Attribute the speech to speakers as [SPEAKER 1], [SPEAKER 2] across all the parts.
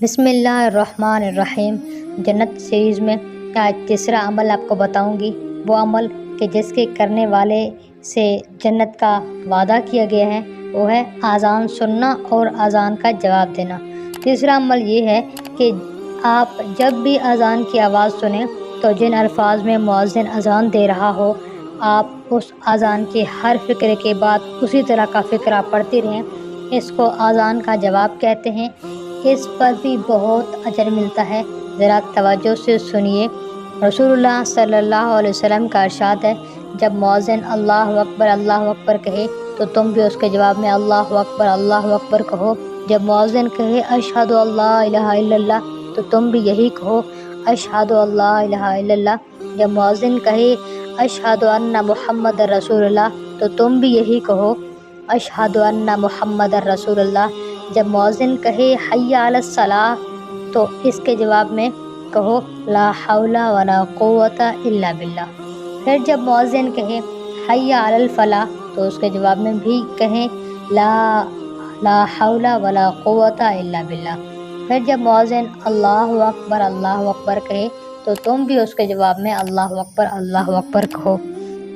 [SPEAKER 1] بسم اللہ الرحمن الرحیم۔ جنت سیریز میں آج تیسرا عمل آپ کو بتاؤں گی، وہ عمل کہ جس کے کرنے والے سے جنت کا وعدہ کیا گیا ہے، وہ ہے اذان سننا اور اذان کا جواب دینا۔ تیسرا عمل یہ ہے کہ آپ جب بھی اذان کی آواز سنیں تو جن الفاظ میں مؤذن اذان دے رہا ہو، آپ اس اذان کے ہر فقرے کے بعد اسی طرح کا فقرہ پڑھتی رہیں۔ اس کو اذان کا جواب کہتے ہیں۔ اس پر بھی بہت اجر ملتا ہے، ذرا توجہ سے سنیے۔ رسول اللہ صلی اللہ علیہ وسلم کا ارشاد ہے، جب مؤذن اللہ اکبر کہے تو تم بھی اس کے جواب میں اللہ اکبر کہو۔ جب مؤذن کہے اشہد اللہ الہ الا اللہ تو تم بھی یہی کہو، اشہد اللہ الہ الا اللہ۔ جب مؤذن کہے اشہد ان محمد رسول اللہ تو تم بھی یہی کہو، اشہد ان محمد رسول اللہ۔ جب مؤذن کہے حی علی الصلاۃ تو اس کے جواب میں کہو لا حول ولا قوت الا باللہ۔ پھر جب مؤذن کہے حی علی الفلاح تو اس کے جواب میں بھی کہیں لا حول ولا قوت الا باللہ۔ پھر جب مؤذن اللہ اکبر کہے تو تم بھی اس کے جواب میں اللہ اکبر کہو۔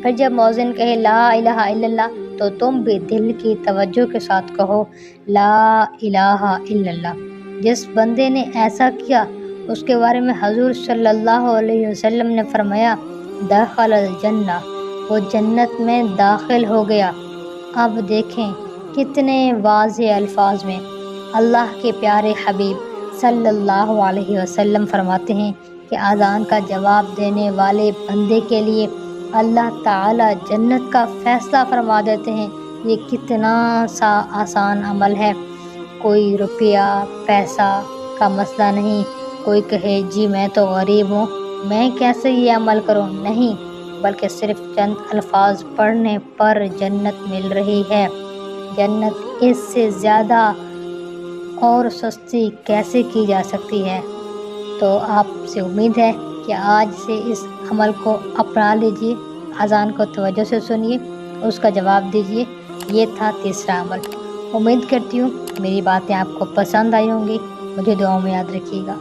[SPEAKER 1] پھر جب مؤذن کہے لا الہ الا اللہ تو تم بھی دل کی توجہ کے ساتھ کہو لا الہ الا اللہ۔ جس بندے نے ایسا کیا اس کے بارے میں حضور صلی اللہ علیہ وسلم نے فرمایا دخل الجنہ، وہ جنت میں داخل ہو گیا۔ اب دیکھیں کتنے واضح الفاظ میں اللہ کے پیارے حبیب صلی اللہ علیہ وسلم فرماتے ہیں کہ اذان کا جواب دینے والے بندے کے لیے اللہ تعالی جنت کا فیصلہ فرما دیتے ہیں۔ یہ کتنا سا آسان عمل ہے، کوئی روپیہ پیسہ کا مسئلہ نہیں۔ کوئی کہے جی میں تو غریب ہوں، میں کیسے یہ عمل کروں، نہیں، بلکہ صرف چند الفاظ پڑھنے پر جنت مل رہی ہے۔ جنت اس سے زیادہ اور سستی کیسے کی جا سکتی ہے؟ تو آپ سے امید ہے کہ آج سے اس عمل کو اپنا لیجیے، اذان کو توجہ سے سنیے، اس کا جواب دیجیے۔ یہ تھا تیسرا عمل۔ امید کرتی ہوں میری باتیں آپ کو پسند آئی ہوں گی، مجھے دعاؤں میں یاد رکھیے گا۔